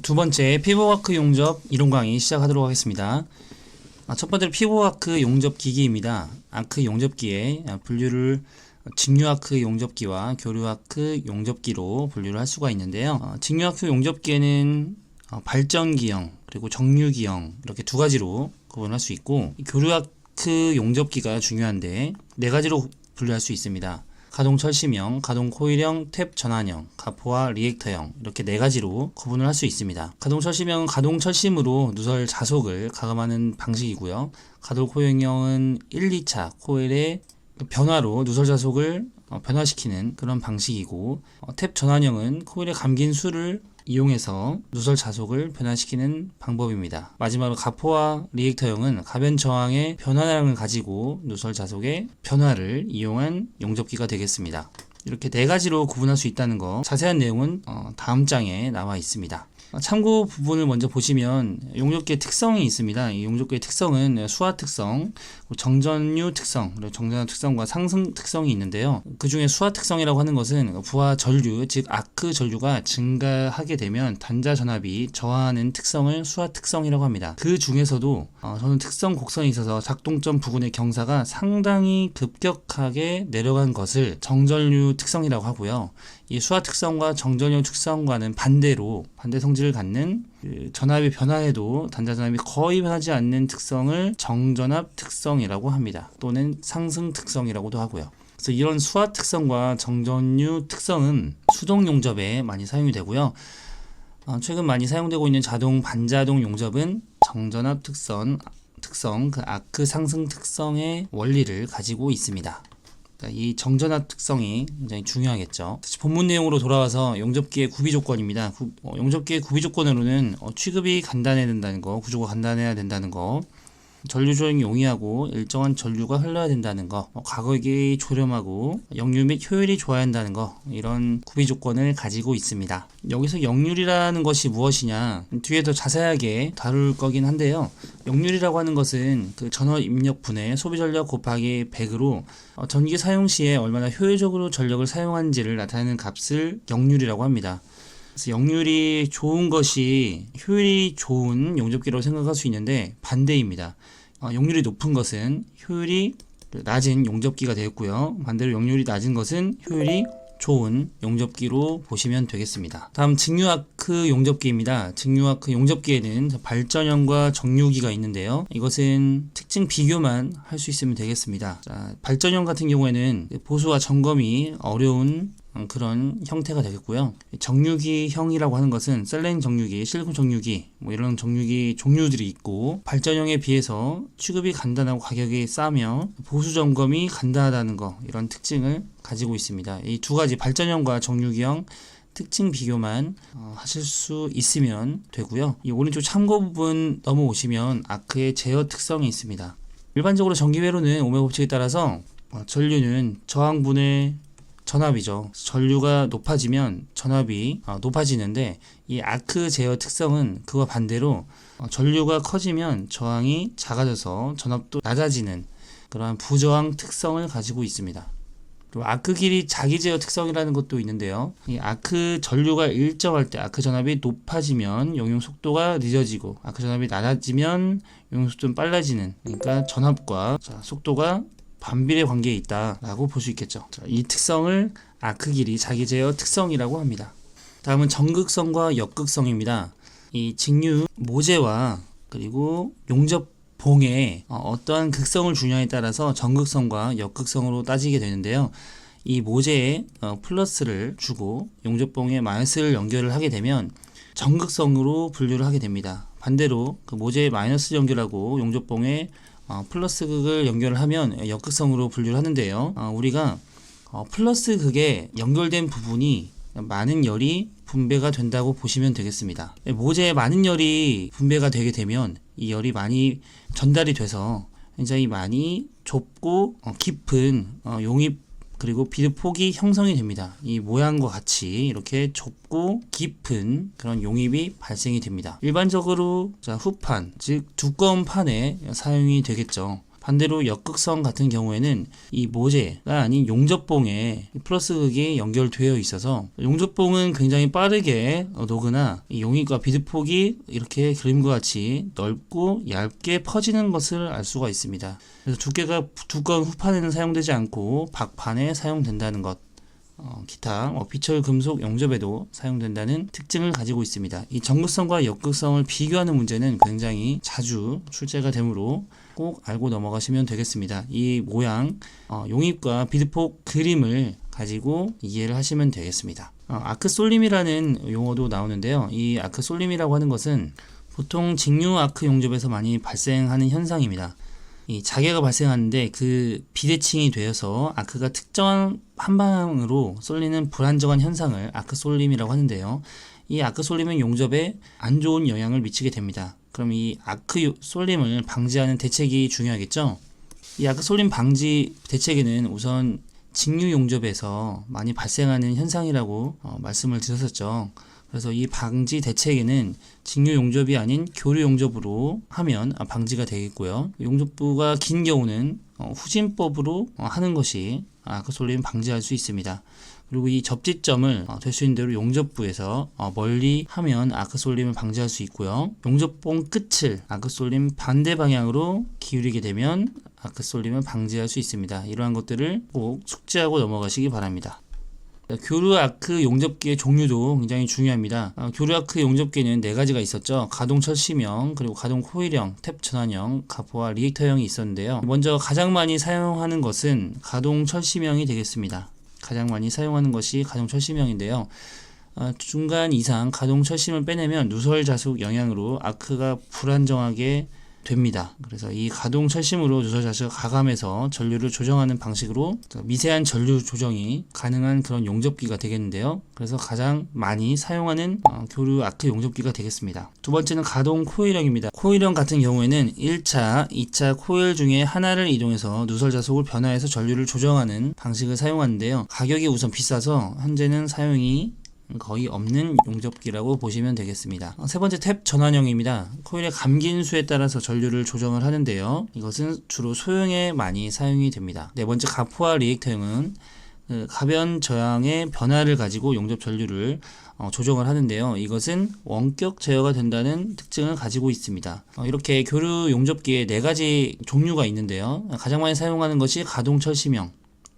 두 번째 피보아크 용접 이론 강의 시작하도록 하겠습니다. 첫 번째로 피보아크 용접 기기입니다. 아크 용접기의 분류를 직류아크 용접기와 교류아크 용접기로 분류를 할 수가 있는데요. 직류아크 용접기에는 발전기형 그리고 정류기형 이렇게 두 가지로 구분할 수 있고, 교류아크 용접기가 중요한데 네 가지로 분류할 수 있습니다. 가동 철심형, 가동 코일형, 탭 전환형, 가포와 리액터형 이렇게 네 가지로 구분을 할 수 있습니다. 가동 철심형은 가동 철심으로 누설 자속을 가감하는 방식이고요. 가동 코일형은 1, 2차 코일의 변화로 누설 자속을 변화시키는 그런 방식이고, 탭 전환형은 코일에 감긴 수를 이용해서 누설 자속을 변화시키는 방법입니다. 마지막으로 가포와 리액터형은 가변 저항의 변화량을 가지고 누설 자속의 변화를 이용한 용접기가 되겠습니다. 이렇게 네 가지로 구분할 수 있다는 거, 자세한 내용은 다음 장에 나와 있습니다. 참고 부분을 먼저 보시면 용접기의 특성이 있습니다. 이 용접기의 특성은 수하 특성, 정전류 특성, 그리고 정전화 특성과 상승 특성이 있는데요. 그 중에 수하 특성이라고 하는 것은 부하 전류, 즉 아크 전류가 증가하게 되면 단자 전압이 저하하는 특성을 수하 특성이라고 합니다. 그 중에서도 저는 특성 곡선이 있어서 작동점 부근의 경사가 상당히 급격하게 내려간 것을 정전류 특성이라고 하고요. 이 수하 특성과 정전류 특성과는 반대로 반대 성질을 갖는 전압이 변화해도 단자 전압이 거의 변하지 않는 특성을 정전압 특성이라고 합니다. 또는 상승 특성이라고도 하고요. 그래서 이런 수하 특성과 정전류 특성은 수동 용접에 많이 사용이 되고요. 최근 많이 사용되고 있는 자동 반자동 용접은 정전압 특성, 그 아크 상승 특성의 원리를 가지고 있습니다. 이 정전압 특성이 굉장히 중요하겠죠. 다시 본문 내용으로 돌아와서 용접기의 구비 조건입니다. 용접기의 구비 조건으로는 취급이 간단해야 된다는 거, 구조가 간단해야 된다는 거, 전류 조행이 용이하고 일정한 전류가 흘러야 된다는 거, 가격이 저렴하고 역류 및 효율이 좋아야 한다는 거, 이런 구비 조건을 가지고 있습니다. 여기서 역률이라는 것이 무엇이냐, 뒤에 더 자세하게 다룰 거긴 한데요. 역률이라고 하는 것은 그 전원 입력분의 소비 전력 곱하기 100으로 전기 사용 시에 얼마나 효율적으로 전력을 사용하는지를 나타내는 값을 역률이라고 합니다. 그래서 역률이 좋은 것이 효율이 좋은 용접기라고 생각할 수 있는데 반대입니다. 역률이 높은 것은 효율이 낮은 용접기가 되겠고요. 반대로 역률이 낮은 것은 효율이 좋은 용접기로 보시면 되겠습니다. 다음 직류아크 용접기입니다. 직류아크 용접기에는 발전형과 정류기가 있는데요. 이것은 특징 비교만 할 수 있으면 되겠습니다. 발전형 같은 경우에는 보수와 점검이 어려운 그런 형태가 되겠고요. 정류기형이라고 하는 것은 셀렌 정류기, 실리콘 정류기, 이런 정류기 종류들이 있고, 발전형에 비해서 취급이 간단하고 가격이 싸며 보수 점검이 간단하다는 거, 이런 특징을 가지고 있습니다. 이 두 가지 발전형과 정류기형 특징 비교만 하실 수 있으면 되고요. 이 오른쪽 참고 부분 넘어오시면 아크의 제어 특성이 있습니다. 일반적으로 전기회로는 오메 법칙에 따라서 전류는 저항분의 전압이죠. 전류가 높아지면 전압이 높아지는데, 이 아크 제어 특성은 그와 반대로 전류가 커지면 저항이 작아져서 전압도 낮아지는 그러한 부저항 특성을 가지고 있습니다. 그리고 아크 길이 자기 제어 특성이라는 것도 있는데요. 이 아크 전류가 일정할 때 아크 전압이 높아지면 용융 속도가 늦어지고, 아크 전압이 낮아지면 용융 속도는 빨라지는, 그러니까 전압과 속도가 반비례 관계에 있다라고 볼 수 있겠죠. 이 특성을 아크 길이 자기 제어 특성이라고 합니다. 다음은 전극성과 역극성입니다. 이 직류 모재와 그리고 용접봉의 어떠한 극성을 주냐에 따라서 전극성과 역극성으로 따지게 되는데요. 이 모재에 플러스를 주고 용접봉에 마이너스를 연결을 하게 되면 전극성으로 분류를 하게 됩니다. 반대로 그 모재에 마이너스 연결하고 용접봉에 플러스 극을 연결을 하면 역극성으로 분류를 하는데요. 우리가 플러스 극에 연결된 부분이 많은 열이 분배가 된다고 보시면 되겠습니다. 모재에 많은 열이 분배가 되게 되면 이 열이 많이 전달이 돼서 굉장히 많이 좁고 깊은 용입 그리고 비드폭이 형성이 됩니다. 이 모양과 같이 이렇게 좁고 깊은 그런 용입이 발생이 됩니다. 일반적으로 후판, 즉 두꺼운 판에 사용이 되겠죠. 반대로 역극성 같은 경우에는 이 모재가 아닌 용접봉에 플러스 극이 연결되어 있어서 용접봉은 굉장히 빠르게 녹으나 이 용익과 비드폭이 이렇게 그림과 같이 넓고 얇게 퍼지는 것을 알 수가 있습니다. 그래서 두께가 두꺼운 후판에는 사용되지 않고 박판에 사용된다는 것, 기타 비철 금속 용접에도 사용된다는 특징을 가지고 있습니다. 이 정극성과 역극성을 비교하는 문제는 굉장히 자주 출제가 되므로 꼭 알고 넘어가시면 되겠습니다. 이 모양, 용입과 비드폭 그림을 가지고 이해를 하시면 되겠습니다. 아크솔림이라는 용어도 나오는데요. 이 아크솔림이라고 하는 것은 보통 직류 아크 용접에서 많이 발생하는 현상입니다. 이 자개가 발생하는데 그 비대칭이 되어서 아크가 특정한 한 방향으로 쏠리는 불안정한 현상을 아크솔림이라고 하는데요. 이 아크솔림은 용접에 안 좋은 영향을 미치게 됩니다. 그럼 이 아크솔림을 방지하는 대책이 중요하겠죠? 이 아크솔림 방지 대책에는 우선 직류 용접에서 많이 발생하는 현상이라고 말씀을 드렸었죠. 그래서 이 방지 대책에는 직류 용접이 아닌 교류 용접으로 하면 방지가 되겠고요. 용접부가 긴 경우는 후진법으로 하는 것이 아크솔림 방지할 수 있습니다. 그리고 이 접지점을 될 수 있는 대로 용접부에서 멀리 하면 아크솔림을 방지할 수 있고요. 용접봉 끝을 아크솔림 반대 방향으로 기울이게 되면 아크솔림을 방지할 수 있습니다. 이러한 것들을 꼭 숙지하고 넘어가시기 바랍니다. 교류 아크 용접기의 종류도 굉장히 중요합니다. 교류 아크 용접기는 4가지가 있었죠. 가동 철심형, 그리고 가동 코일형, 탭 전환형, 가포와 리액터형이 있었는데요. 먼저 가장 많이 사용하는 것은 가동 철심형이 되겠습니다. 가장 많이 사용하는 것이 가동 철심형인데요. 중간 이상 가동 철심을 빼내면 누설 자숙 영향으로 아크가 불안정하게 됩니다. 그래서 이 가동 철심으로 누설 자수가 가감해서 전류를 조정하는 방식으로 미세한 전류 조정이 가능한 그런 용접기가 되겠는데요. 그래서 가장 많이 사용하는 교류 아크 용접기가 되겠습니다. 두 번째는 가동 코일형입니다. 코일형 같은 경우에는 1차, 2차 코일 중에 하나를 이동해서 누설 자속을 변화해서 전류를 조정하는 방식을 사용하는데요. 가격이 우선 비싸서 현재는 사용이 거의 없는 용접기라고 보시면 되겠습니다. 세 번째 탭 전환형입니다. 코일의 감긴 수에 따라서 전류를 조정을 하는데요. 이것은 주로 소형에 많이 사용이 됩니다. 네 번째 가포와 리액터형은 가변 저항의 변화를 가지고 용접 전류를 조정을 하는데요. 이것은 원격 제어가 된다는 특징을 가지고 있습니다. 이렇게 교류 용접기에 4가지 종류가 있는데요. 가장 많이 사용하는 것이 가동 철심형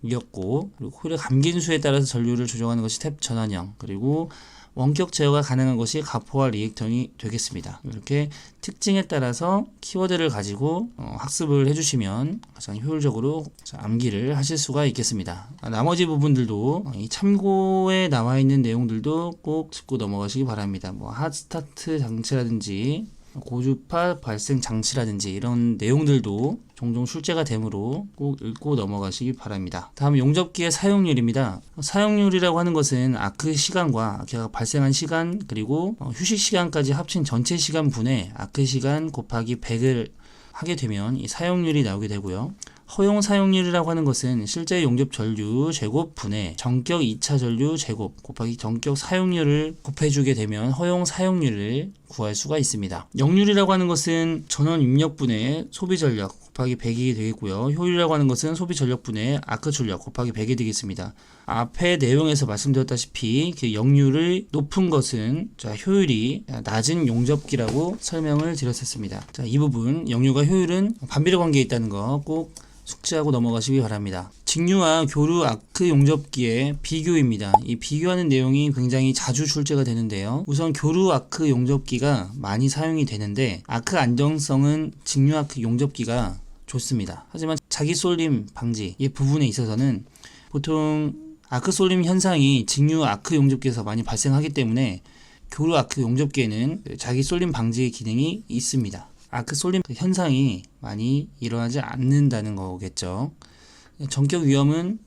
이었고, 그리고 코일의 감긴 수에 따라서 전류를 조정하는 것이 탭 전환형, 그리고 원격 제어가 가능한 것이 가포와 리액터형이 되겠습니다. 이렇게 특징에 따라서 키워드를 가지고 학습을 해주시면 가장 효율적으로 암기를 하실 수가 있겠습니다. 나머지 부분들도 이 참고에 나와 있는 내용들도 꼭 짚고 넘어가시기 바랍니다. 핫스타트 장치라든지 고주파 발생 장치라든지 이런 내용들도 종종 출제가 되므로 꼭 읽고 넘어가시기 바랍니다. 다음 용접기의 사용률입니다. 사용률이라고 하는 것은 아크 시간과 아크가 발생한 시간 그리고 휴식 시간까지 합친 전체 시간 분의 아크 시간 곱하기 100을 하게 되면 이 사용률이 나오게 되고요. 허용 사용률이라고 하는 것은 실제 용접 전류 제곱 분의 전격 2차 전류 제곱 곱하기 전격 사용률을 곱해주게 되면 허용 사용률을 구할 수가 있습니다. 역률이라고 하는 것은 전원 입력분의 소비 전력 곱하기 100이 되겠고요. 효율이라고 하는 것은 소비 전력분의 아크 출력 곱하기 100이 되겠습니다. 앞에 내용에서 말씀드렸다시피 그 역률이 높은 것은 효율이 낮은 용접기라고 설명을 드렸었습니다. 이 부분 역률과 효율은 반비례 관계에 있다는 거 꼭 숙지하고 넘어가시기 바랍니다. 직류와 교류 아크 용접기의 비교입니다. 이 비교하는 내용이 굉장히 자주 출제가 되는데요. 우선 교류 아크 용접기가 많이 사용이 되는데 아크 안정성은 직류 아크 용접기가 좋습니다. 하지만 자기 쏠림 방지 이 부분에 있어서는 보통 아크 쏠림 현상이 직류 아크 용접기에서 많이 발생하기 때문에 교류 아크 용접기에는 자기 쏠림 방지 기능이 있습니다. 아크 쏠림 현상이 많이 일어나지 않는다는 거겠죠. 전격 위험은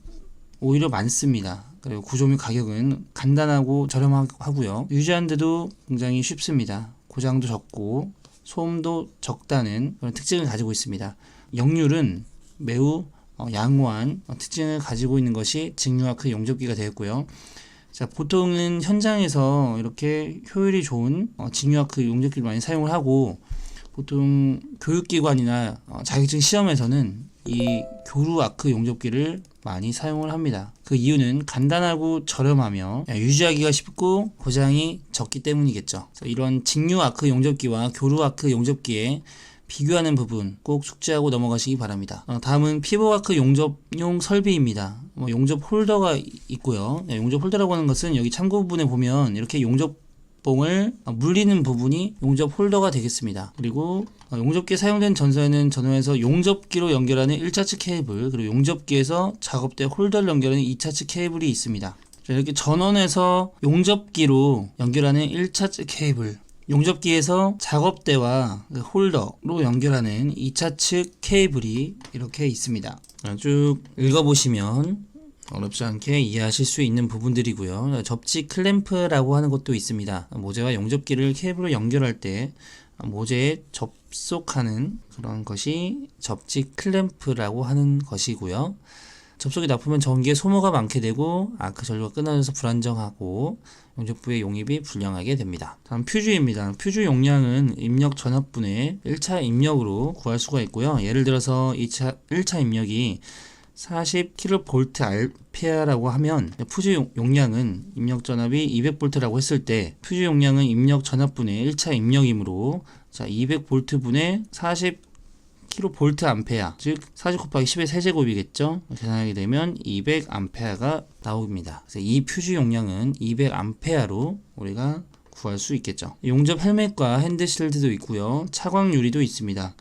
오히려 많습니다. 그리고 구조 및 가격은 간단하고 저렴하고요. 유지하는데도 굉장히 쉽습니다. 고장도 적고 소음도 적다는 그런 특징을 가지고 있습니다. 역률은 매우 양호한 특징을 가지고 있는 것이 직류 아크 용접기가 되었고요. 보통은 현장에서 이렇게 효율이 좋은 직류 아크 용접기를 많이 사용을 하고 보통 교육기관이나 자격증 시험에서는 이 교루 아크 용접기를 많이 사용을 합니다. 그 이유는 간단하고 저렴하며 유지하기가 쉽고 고장이 적기 때문이겠죠. 그래서 이런 직류 아크 용접기와 교루 아크 용접기의 비교하는 부분 꼭 숙지하고 넘어가시기 바랍니다. 다음은 피부 아크 용접용 설비입니다. 용접 홀더가 있고요. 용접 홀더라고 하는 것은 여기 참고 부분에 보면 이렇게 용접봉을 물리는 부분이 용접 홀더가 되겠습니다. 그리고 용접기에 사용된 전선에는 전원에서 용접기로 연결하는 1차측 케이블, 그리고 용접기에서 작업대 홀더를 연결하는 2차측 케이블이 있습니다. 이렇게 전원에서 용접기로 연결하는 1차측 케이블, 용접기에서 작업대와 홀더로 연결하는 2차측 케이블이 이렇게 있습니다. 쭉 읽어보시면 어렵지 않게 이해하실 수 있는 부분들이고요. 접지 클램프라고 하는 것도 있습니다. 모재와 용접기를 케이블로 연결할 때 모재에 접속하는 그런 것이 접지 클램프라고 하는 것이고요. 접속이 나쁘면 전기에 소모가 많게 되고 아크 전류가 끊어져서 불안정하고 용접부의 용입이 불량하게 됩니다. 다음 퓨즈입니다. 퓨즈 용량은 입력 전압분의 1차 입력으로 구할 수가 있고요. 예를 들어서 1차 입력이 40kVA라고 하면 퓨즈 용량은 입력 전압이 200V라고 했을 때 퓨즈 용량은 입력 전압분의 1차 입력이므로 200V분의 40kVA, 즉 40 곱하기 10의 세제곱이겠죠. 계산하게 되면 200A가 나옵니다. 그래서 이 퓨즈 용량은 200A로 우리가 구할 수 있겠죠. 용접 헬멧과 핸드실드도 있고요. 차광 유리도 있습니다.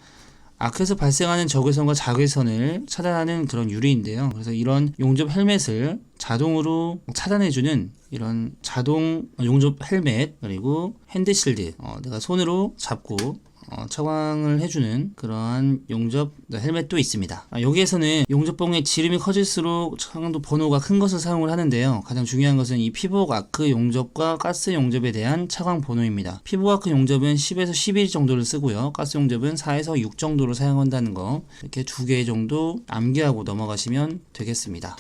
아크에서 발생하는 적외선과 자외선을 차단하는 그런 유리인데요. 그래서 이런 용접 헬멧을 자동으로 차단해주는 이런 자동 용접 헬멧, 그리고 핸드실드, 내가 손으로 잡고 차광을 해주는 그러한 용접 헬멧도 있습니다. 여기에서는 용접봉의 지름이 커질수록 차광도 번호가 큰 것을 사용을 하는데요. 가장 중요한 것은 이 피복 아크 용접과 가스 용접에 대한 차광 번호입니다. 피복 아크 용접은 10에서 11 정도를 쓰고요. 가스 용접은 4에서 6 정도로 사용한다는 거, 이렇게 두 개 정도 암기하고 넘어가시면 되겠습니다.